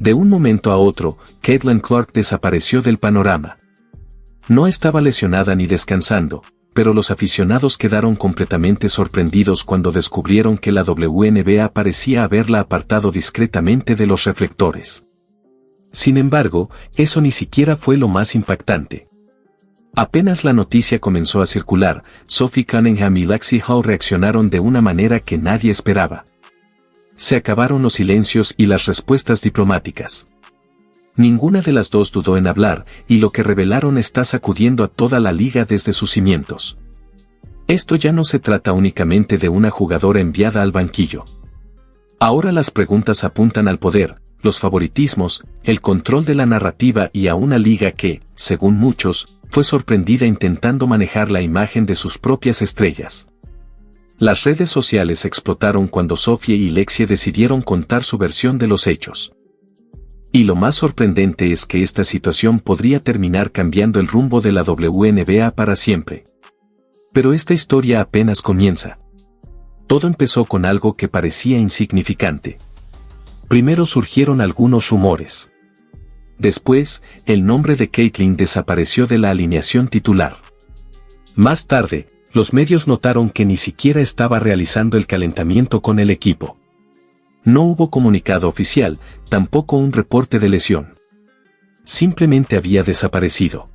De un momento a otro, Caitlin Clark desapareció del panorama. No estaba lesionada ni descansando, pero los aficionados quedaron completamente sorprendidos cuando descubrieron que la WNBA parecía haberla apartado discretamente de los reflectores. Sin embargo, eso ni siquiera fue lo más impactante. Apenas la noticia comenzó a circular, Sophie Cunningham y Lexie Hull reaccionaron de una manera que nadie esperaba. Se acabaron los silencios y las respuestas diplomáticas. Ninguna de las dos dudó en hablar, y lo que revelaron está sacudiendo a toda la liga desde sus cimientos. Esto ya no se trata únicamente de una jugadora enviada al banquillo. Ahora las preguntas apuntan al poder, los favoritismos, el control de la narrativa y a una liga que, según muchos, fue sorprendida intentando manejar la imagen de sus propias estrellas. Las redes sociales explotaron cuando Sophie y Lexie decidieron contar su versión de los hechos. Y lo más sorprendente es que esta situación podría terminar cambiando el rumbo de la WNBA para siempre. Pero esta historia apenas comienza. Todo empezó con algo que parecía insignificante. Primero surgieron algunos rumores. Después, el nombre de Caitlin desapareció de la alineación titular. Más tarde, los medios notaron que ni siquiera estaba realizando el calentamiento con el equipo. No hubo comunicado oficial, tampoco un reporte de lesión. Simplemente había desaparecido.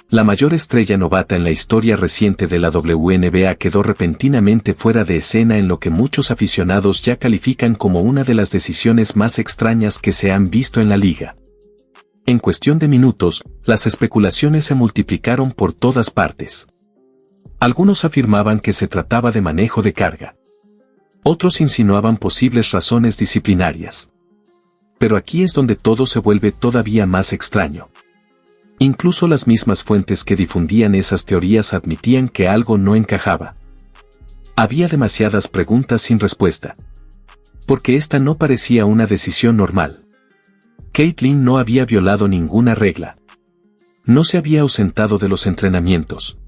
La mayor estrella novata en la historia reciente de la WNBA quedó repentinamente fuera de escena en lo que muchos aficionados ya califican como una de las decisiones más extrañas que se han visto en la liga. En cuestión de minutos, las especulaciones se multiplicaron por todas partes. Algunos afirmaban que se trataba de manejo de carga. Otros insinuaban posibles razones disciplinarias. Pero aquí es donde todo se vuelve todavía más extraño. Incluso las mismas fuentes que difundían esas teorías admitían que algo no encajaba. Había demasiadas preguntas sin respuesta. Porque esta no parecía una decisión normal. Caitlin no había violado ninguna regla. No se había ausentado de los entrenamientos.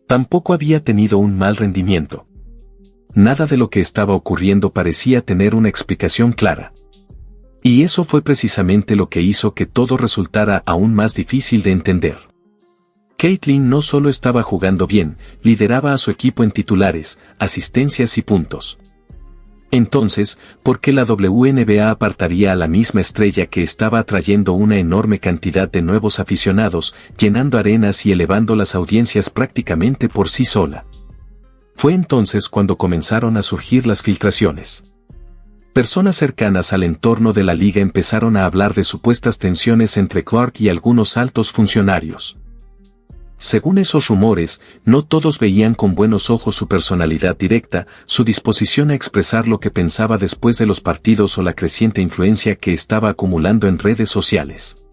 Tampoco había tenido un mal rendimiento. Nada de lo que estaba ocurriendo parecía tener una explicación clara. Y eso fue precisamente lo que hizo que todo resultara aún más difícil de entender. Caitlin no solo estaba jugando bien, lideraba a su equipo en titulares, asistencias y puntos. Entonces, ¿por qué la WNBA apartaría a la misma estrella que estaba atrayendo una enorme cantidad de nuevos aficionados, llenando arenas y elevando las audiencias prácticamente por sí sola? Fue entonces cuando comenzaron a surgir las filtraciones. Personas cercanas al entorno de la liga empezaron a hablar de supuestas tensiones entre Clark y algunos altos funcionarios. Según esos rumores, no todos veían con buenos ojos su personalidad directa, su disposición a expresar lo que pensaba después de los partidos o la creciente influencia que estaba acumulando en redes sociales.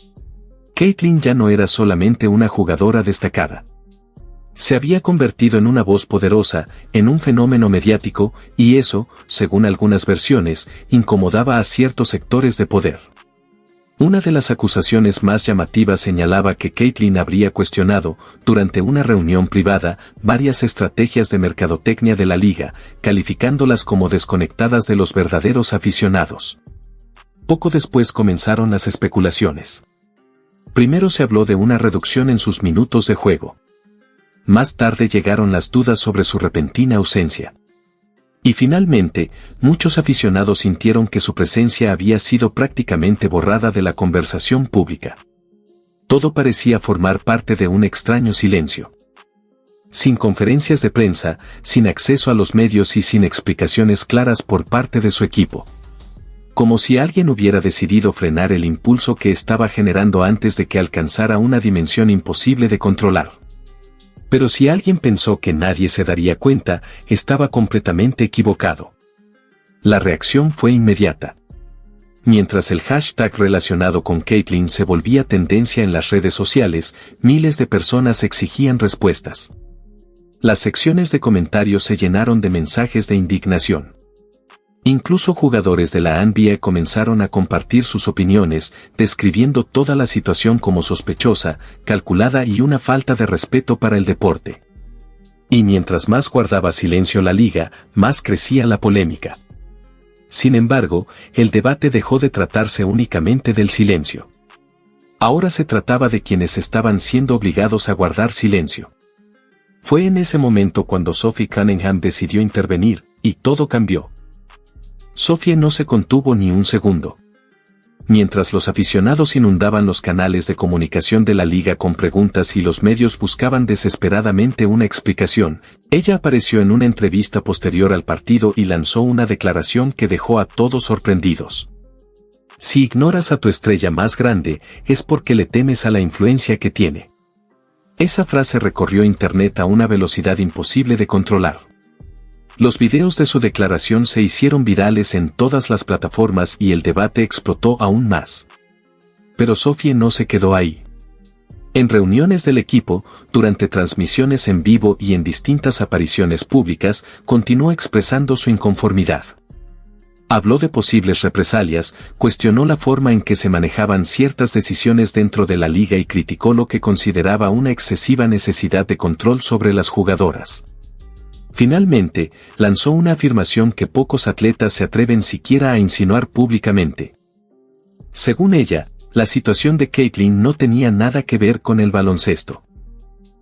Caitlin ya no era solamente una jugadora destacada. Se había convertido en una voz poderosa, en un fenómeno mediático, y eso, según algunas versiones, incomodaba a ciertos sectores de poder. Una de las acusaciones más llamativas señalaba que Caitlin habría cuestionado, durante una reunión privada, varias estrategias de mercadotecnia de la liga, calificándolas como desconectadas de los verdaderos aficionados. Poco después comenzaron las especulaciones. Primero se habló de una reducción en sus minutos de juego. Más tarde llegaron las dudas sobre su repentina ausencia. Y finalmente, muchos aficionados sintieron que su presencia había sido prácticamente borrada de la conversación pública. Todo parecía formar parte de un extraño silencio. Sin conferencias de prensa, sin acceso a los medios y sin explicaciones claras por parte de su equipo. Como si alguien hubiera decidido frenar el impulso que estaba generando antes de que alcanzara una dimensión imposible de controlar. Pero si alguien pensó que nadie se daría cuenta, estaba completamente equivocado. La reacción fue inmediata. Mientras el hashtag relacionado con Caitlin se volvía tendencia en las redes sociales, miles de personas exigían respuestas. Las secciones de comentarios se llenaron de mensajes de indignación. Incluso jugadores de la NBA comenzaron a compartir sus opiniones, describiendo toda la situación como sospechosa, calculada y una falta de respeto para el deporte. Y mientras más guardaba silencio la liga, más crecía la polémica. Sin embargo, el debate dejó de tratarse únicamente del silencio. Ahora se trataba de quienes estaban siendo obligados a guardar silencio. Fue en ese momento cuando Sophie Cunningham decidió intervenir, y todo cambió. Sophie no se contuvo ni un segundo. Mientras los aficionados inundaban los canales de comunicación de la liga con preguntas y los medios buscaban desesperadamente una explicación, ella apareció en una entrevista posterior al partido y lanzó una declaración que dejó a todos sorprendidos. Si ignoras a tu estrella más grande, es porque le temes a la influencia que tiene. Esa frase recorrió internet a una velocidad imposible de controlar. Los videos de su declaración se hicieron virales en todas las plataformas y el debate explotó aún más. Pero Sophie no se quedó ahí. En reuniones del equipo, durante transmisiones en vivo y en distintas apariciones públicas, continuó expresando su inconformidad. Habló de posibles represalias, cuestionó la forma en que se manejaban ciertas decisiones dentro de la liga y criticó lo que consideraba una excesiva necesidad de control sobre las jugadoras. Finalmente, lanzó una afirmación que pocos atletas se atreven siquiera a insinuar públicamente. Según ella, la situación de Caitlyn no tenía nada que ver con el baloncesto.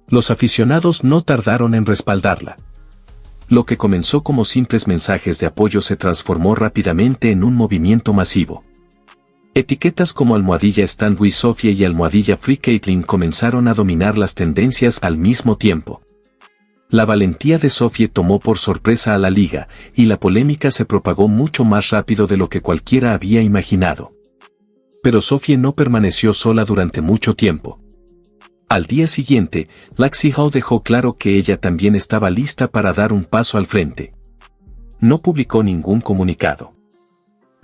Los aficionados no tardaron en respaldarla. Lo que comenzó como simples mensajes de apoyo se transformó rápidamente en un movimiento masivo. Etiquetas como #Stand with Sophie y #Free Caitlyn comenzaron a dominar las tendencias al mismo tiempo. La valentía de Sophie tomó por sorpresa a la liga, y la polémica se propagó mucho más rápido de lo que cualquiera había imaginado. Pero Sophie no permaneció sola durante mucho tiempo. Al día siguiente, Lexie Howe dejó claro que ella también estaba lista para dar un paso al frente. No publicó ningún comunicado.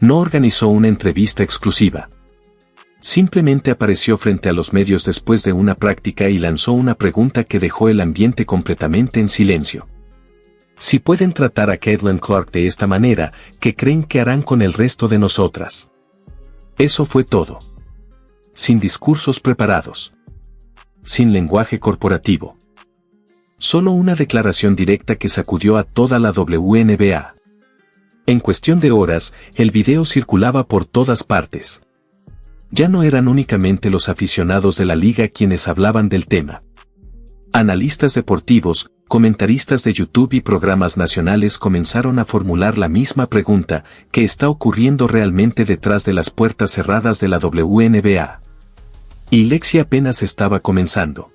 No organizó una entrevista exclusiva. Simplemente apareció frente a los medios después de una práctica y lanzó una pregunta que dejó el ambiente completamente en silencio. Si pueden tratar a Caitlin Clark de esta manera, ¿qué creen que harán con el resto de nosotras? Eso fue todo. Sin discursos preparados. Sin lenguaje corporativo. Solo una declaración directa que sacudió a toda la WNBA. En cuestión de horas, el video circulaba por todas partes. Ya no eran únicamente los aficionados de la liga quienes hablaban del tema. Analistas deportivos, comentaristas de YouTube y programas nacionales comenzaron a formular la misma pregunta: ¿qué está ocurriendo realmente detrás de las puertas cerradas de la WNBA? Y Lexie apenas estaba comenzando.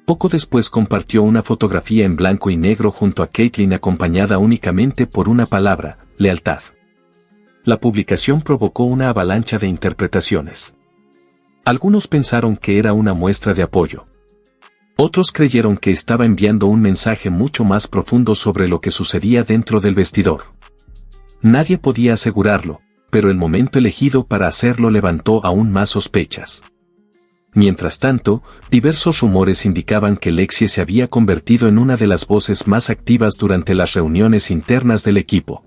Poco después compartió una fotografía en blanco y negro junto a Caitlyn acompañada únicamente por una palabra: lealtad. La publicación provocó una avalancha de interpretaciones. Algunos pensaron que era una muestra de apoyo. Otros creyeron que estaba enviando un mensaje mucho más profundo sobre lo que sucedía dentro del vestidor. Nadie podía asegurarlo, pero el momento elegido para hacerlo levantó aún más sospechas. Mientras tanto, diversos rumores indicaban que Lexie se había convertido en una de las voces más activas durante las reuniones internas del equipo.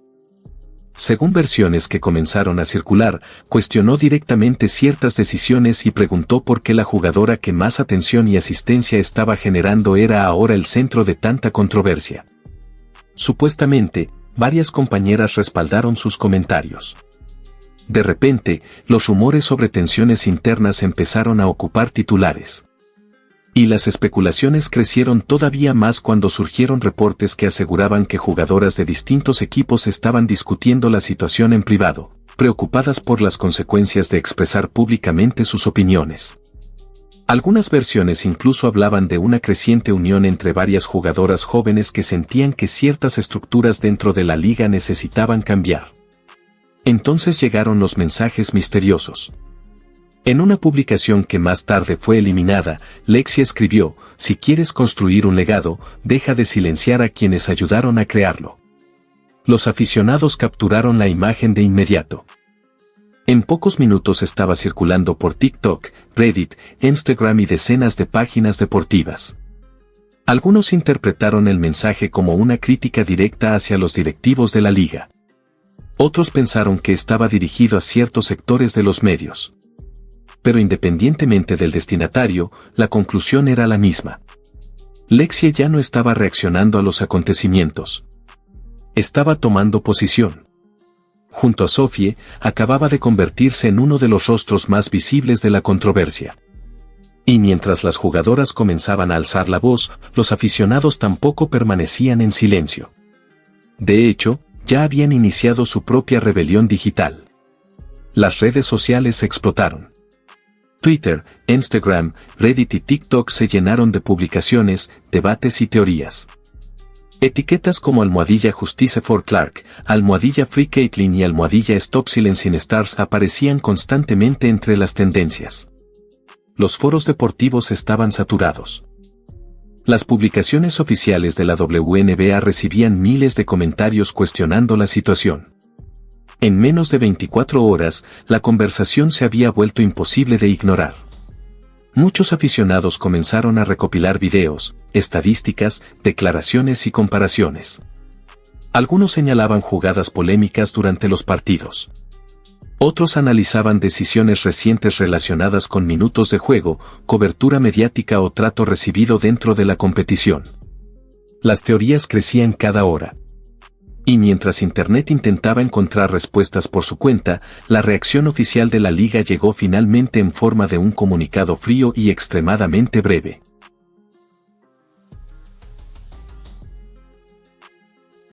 Según versiones que comenzaron a circular, cuestionó directamente ciertas decisiones y preguntó por qué la jugadora que más atención y asistencia estaba generando era ahora el centro de tanta controversia. Supuestamente, varias compañeras respaldaron sus comentarios. De repente, los rumores sobre tensiones internas empezaron a ocupar titulares. Y las especulaciones crecieron todavía más cuando surgieron reportes que aseguraban que jugadoras de distintos equipos estaban discutiendo la situación en privado, preocupadas por las consecuencias de expresar públicamente sus opiniones. Algunas versiones incluso hablaban de una creciente unión entre varias jugadoras jóvenes que sentían que ciertas estructuras dentro de la liga necesitaban cambiar. Entonces llegaron los mensajes misteriosos. En una publicación que más tarde fue eliminada, Lexie escribió: si quieres construir un legado, deja de silenciar a quienes ayudaron a crearlo. Los aficionados capturaron la imagen de inmediato. En pocos minutos estaba circulando por TikTok, Reddit, Instagram y decenas de páginas deportivas. Algunos interpretaron el mensaje como una crítica directa hacia los directivos de la liga. Otros pensaron que estaba dirigido a ciertos sectores de los medios. Pero independientemente del destinatario, la conclusión era la misma. Lexie ya no estaba reaccionando a los acontecimientos. Estaba tomando posición. junto a Sophie, acababa de convertirse en uno de los rostros más visibles de la controversia. Y mientras las jugadoras comenzaban a alzar la voz, los aficionados tampoco permanecían en silencio. De hecho, ya habían iniciado su propia rebelión digital. Las redes sociales explotaron. Twitter, Instagram, Reddit y TikTok se llenaron de publicaciones, debates y teorías. Etiquetas como #Justice for Clark, #Free Caitlyn y #Stop Silencing Stars aparecían constantemente entre las tendencias. Los foros deportivos estaban saturados. Las publicaciones oficiales de la WNBA recibían miles de comentarios cuestionando la situación. En menos de 24 horas, la conversación se había vuelto imposible de ignorar. Muchos aficionados comenzaron a recopilar videos, estadísticas, declaraciones y comparaciones. Algunos señalaban jugadas polémicas durante los partidos. Otros analizaban decisiones recientes relacionadas con minutos de juego, cobertura mediática o trato recibido dentro de la competición. Las teorías crecían cada hora. Y mientras Internet intentaba encontrar respuestas por su cuenta, la reacción oficial de la liga llegó finalmente en forma de un comunicado frío y extremadamente breve.